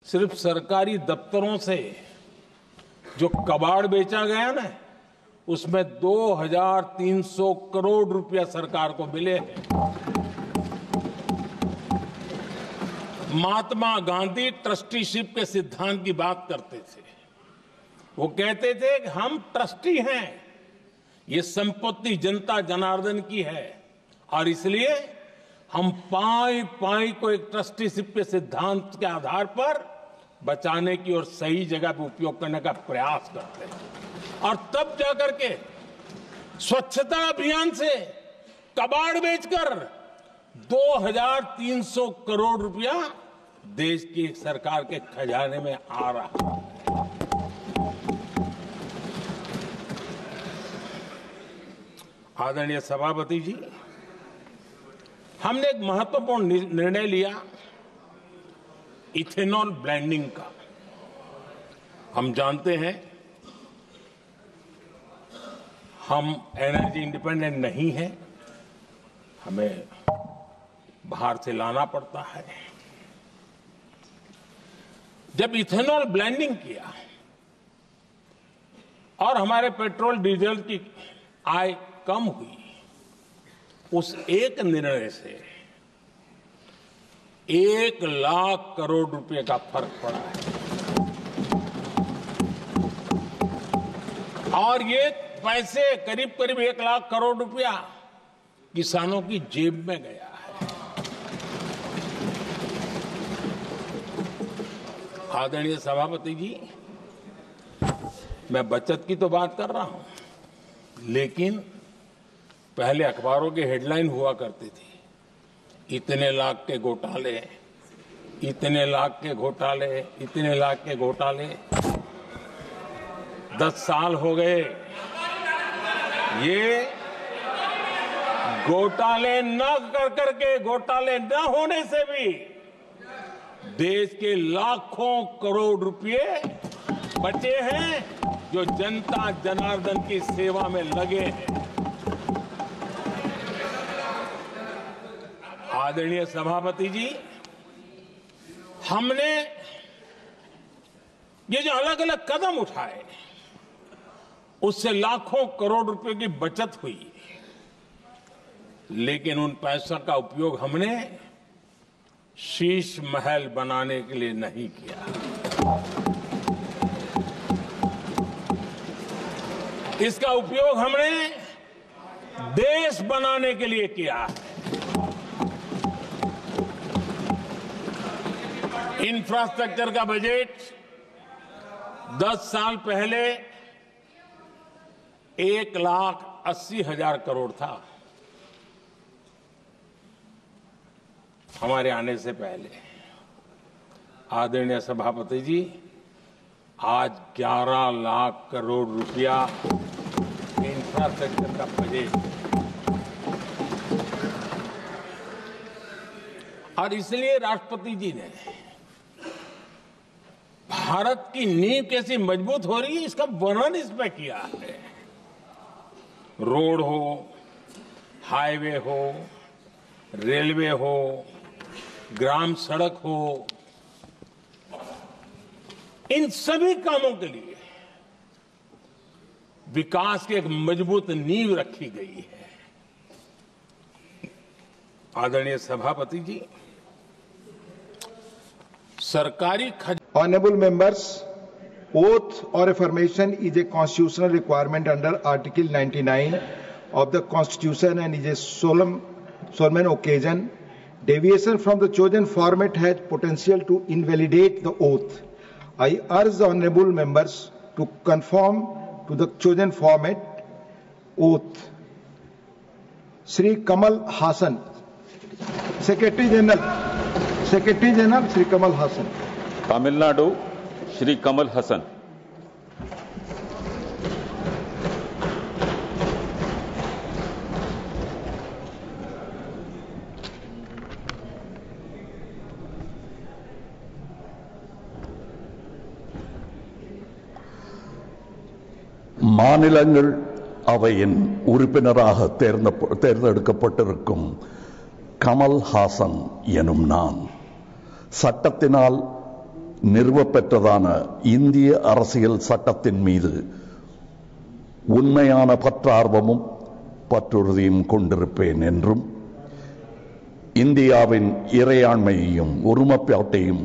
सिर्फ सरकारी दफ्तरों से जो कबाड़ बेचा गया ना, उसमें 2300 करोड़ रुपया सरकार को मिले हैं। महात्मा गांधी ट्रस्टीशिप के सिद्धांत की बात करते थे। वो कहते थे कि हम ट्रस्टी हैं, ये संपत्ति जनता जनार्दन की है और इसलिए हम पाई पाई को एक ट्रस्टीशिप के सिद्धांत के आधार पर बचाने की और सही जगह पर उपयोग करने का प्रयास करते हैं। और तब जाकर के स्वच्छता अभियान से कबाड़ बेचकर 2300 करोड़ रुपया देश की सरकार के खजाने में आ रहा है। आदरणीय सभापति जी, हमने एक महत्वपूर्ण निर्णय लिया इथेनॉल ब्लेंडिंग का। हम जानते हैं हम एनर्जी इंडिपेंडेंट नहीं है, हमें बाहर से लाना पड़ता है। जब इथेनॉल ब्लेंडिंग किया और हमारे पेट्रोल डीजल की आय कम हुई, उस एक निर्णय से 1 लाख करोड़ रुपए का फर्क पड़ा है। और ये पैसे करीब करीब 1 लाख करोड़ रुपया किसानों की जेब में गया है। आदरणीय सभापति जी, मैं बचत की तो बात कर रहा हूं, लेकिन पहले अखबारों की हेडलाइन हुआ करती थी, इतने लाख के घोटाले, इतने लाख के घोटाले, इतने लाख के घोटाले। 10 साल हो गए, ये घोटाले न कर करके, घोटाले न होने से भी देश के लाखों करोड़ रुपए बचे हैं जो जनता जनार्दन की सेवा में लगे हैं। आदरणीय सभापति जी, हमने ये जो अलग अलग कदम उठाए, उससे लाखों करोड़ रुपए की बचत हुई, लेकिन उन पैसों का उपयोग हमने शीश महल बनाने के लिए नहीं किया। इसका उपयोग हमने देश बनाने के लिए किया है। इंफ्रास्ट्रक्चर का बजट 10 साल पहले 1,80,000 करोड़ था, हमारे आने से पहले। आदरणीय सभापति जी, आज 11 लाख करोड़ रुपया इंफ्रास्ट्रक्चर का बजट, और इसलिए राष्ट्रपति जी ने भारत की नींव कैसी मजबूत हो रही है, इसका वर्णन इसमें किया है। रोड हो, हाईवे हो, रेलवे हो, ग्राम सड़क हो, इन सभी कामों के लिए विकास की एक मजबूत नींव रखी गई है। आदरणीय सभापति जी, सरकारी Honorable members, oath or affirmation is a constitutional requirement under Article 99 of the Constitution and is a solemn occasion. Deviation from the chosen format has potential to invalidate the oath. I urge the honorable members to conform to the chosen format. Oath. Shri Kamal Hassan, Secretary General Shri Kamal Hassan. Tamil Nadu Shri Kamal Haasan. மாநிலங்கள் அவையின் உறுப்பினராக தேர்ந்தெடுக்கப்பட்டிருக்கும் கமல் ஹாசன் எனும் நான் சட்டத்தினால் நிறுவப்பெற்றதான இந்திய அரசியல் சட்டத்தின் மீது உண்மையான பற்றார்வமும் பற்றுறுதியும் கொண்டிருப்பேன் என்றும் இந்தியாவின் இறையாண்மையையும் ஒருமைப்பாட்டையும்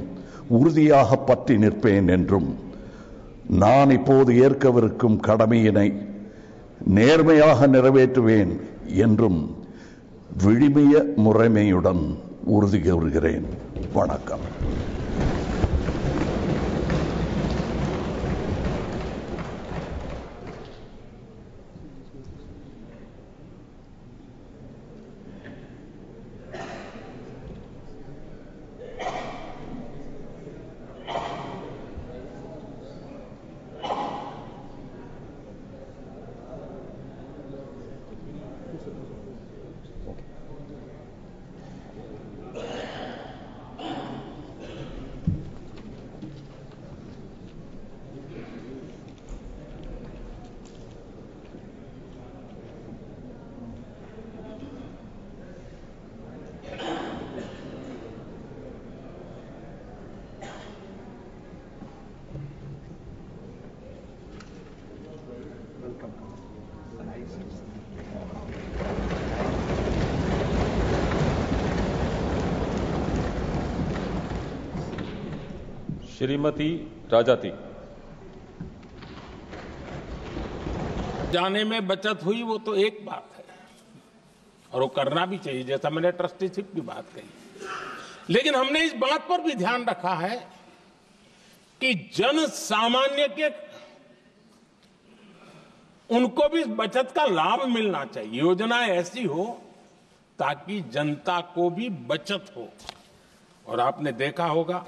உறுதியாக பற்றி நிற்பேன் என்றும் நான் இப்போது ஏற்கவிருக்கும் கடமையினை நேர்மையாக நிறைவேற்றுவேன் என்றும் விழுமிய முறைமையுடன் உறுதி கூறுகிறேன். வணக்கம். श्रीमती राजाती। जाने में बचत हुई वो तो एक बात है और वो करना भी चाहिए, जैसा मैंने ट्रस्टीशिप की बात कही। लेकिन हमने इस बात पर भी ध्यान रखा है कि जन सामान्य के उनको भी बचत का लाभ मिलना चाहिए। योजना ऐसी हो ताकि जनता को भी बचत हो। और आपने देखा होगा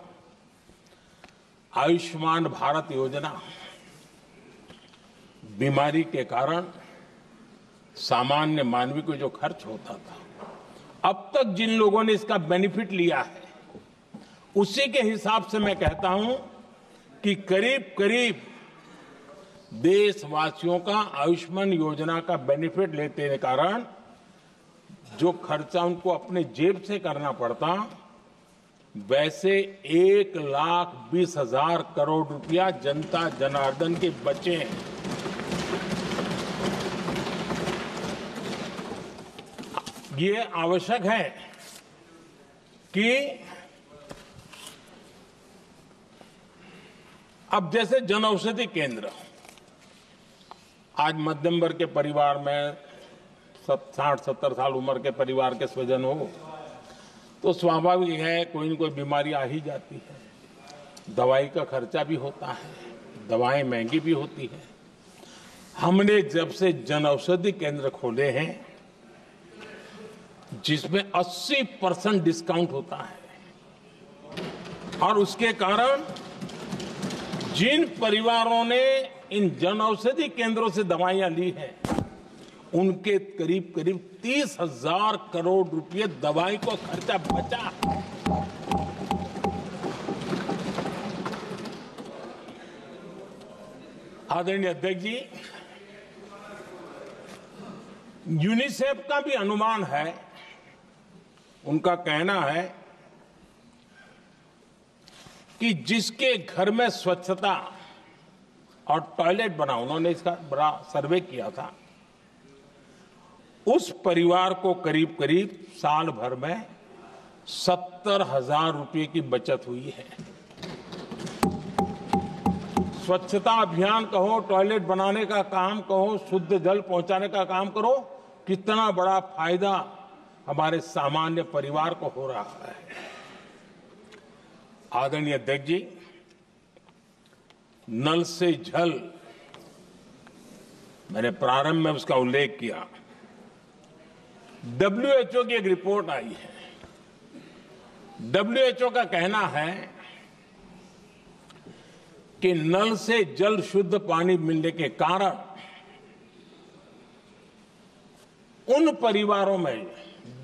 आयुष्मान भारत योजना बीमारी के कारण सामान्य मानवी को जो खर्च होता था, अब तक जिन लोगों ने इसका बेनिफिट लिया है उसी के हिसाब से मैं कहता हूं कि करीब करीब देशवासियों का आयुष्मान योजना का बेनिफिट लेने के कारण जो खर्चा उनको अपने जेब से करना पड़ता, वैसे 1,20,000 करोड़ रुपया जनता जनार्दन के बचे हैं। ये आवश्यक है कि अब जैसे जन औषधि केंद्र, आज मध्यम वर्ग के परिवार में 60-70 साल उम्र के परिवार के स्वजन हो तो स्वाभाविक है कोई न कोई बीमारी आ ही जाती है। दवाई का खर्चा भी होता है, दवाएं महंगी भी होती है। हमने जब से जन औषधि केंद्र खोले हैं जिसमें 80% डिस्काउंट होता है और उसके कारण जिन परिवारों ने इन जन औषधि केंद्रों से दवाइयां ली हैं उनके करीब करीब 30,000 करोड़ रुपए दवाई को खर्चा बचा। आदरणीय अध्यक्ष जी, यूनिसेफ का भी अनुमान है, उनका कहना है कि जिसके घर में स्वच्छता और टॉयलेट बना, उन्होंने इसका बड़ा सर्वे किया था, उस परिवार को करीब करीब साल भर में 70,000 रुपए की बचत हुई है। स्वच्छता अभियान कहो, टॉयलेट बनाने का काम कहो, शुद्ध जल पहुंचाने का काम करो, कितना बड़ा फायदा हमारे सामान्य परिवार को हो रहा है। आदरणीय अध्यक्ष जी, नल से जल, मैंने प्रारंभ में उसका उल्लेख किया। WHO की एक रिपोर्ट आई है। WHO का कहना है कि नल से जल शुद्ध पानी मिलने के कारण उन परिवारों में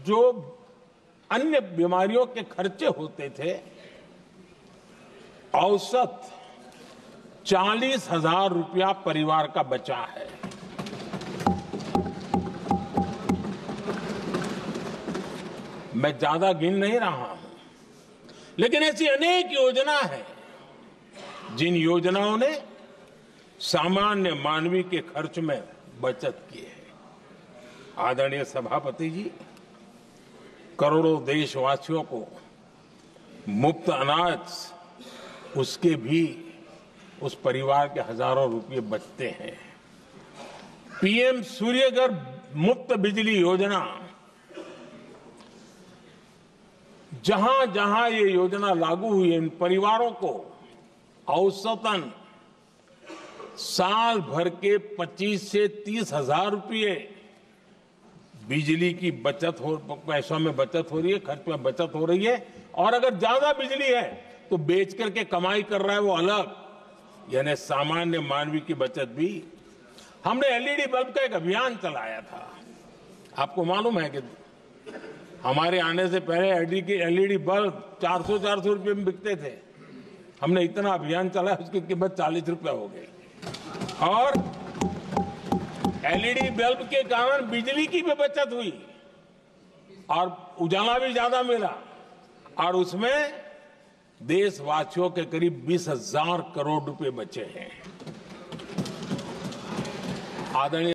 जो अन्य बीमारियों के खर्चे होते थे, औसत 40,000 रुपया परिवार का बचा है। मैं ज्यादा गिन नहीं रहा हूं, लेकिन ऐसी अनेक योजना है जिन योजनाओं ने सामान्य मानवी के खर्च में बचत की है। आदरणीय सभापति जी, करोड़ों देशवासियों को मुफ्त अनाज, उसके भी उस परिवार के हजारों रुपये बचते हैं। पीएम सूर्यघर मुफ्त बिजली योजना, जहां जहां ये योजना लागू हुई, इन परिवारों को औसतन साल भर के 25 से 30 हजार रुपये बिजली की बचत पैसों में बचत हो रही है, खर्च में बचत हो रही है। और अगर ज्यादा बिजली है तो बेच करके कमाई कर रहा है वो अलग, यानी सामान्य मानवी की बचत भी। हमने एलईडी बल्ब का एक अभियान चलाया था। आपको मालूम है कि हमारे आने से पहले एलईडी बल्ब 400 रुपये में बिकते थे। हमने इतना अभियान चलाया, उसकी कीमत 40 रुपये हो गई। और एलईडी बल्ब के कारण बिजली की भी बचत हुई और उजाला भी ज्यादा मिला, और उसमें देशवासियों के करीब 20,000 करोड़ रुपए बचे हैं। आदरणीय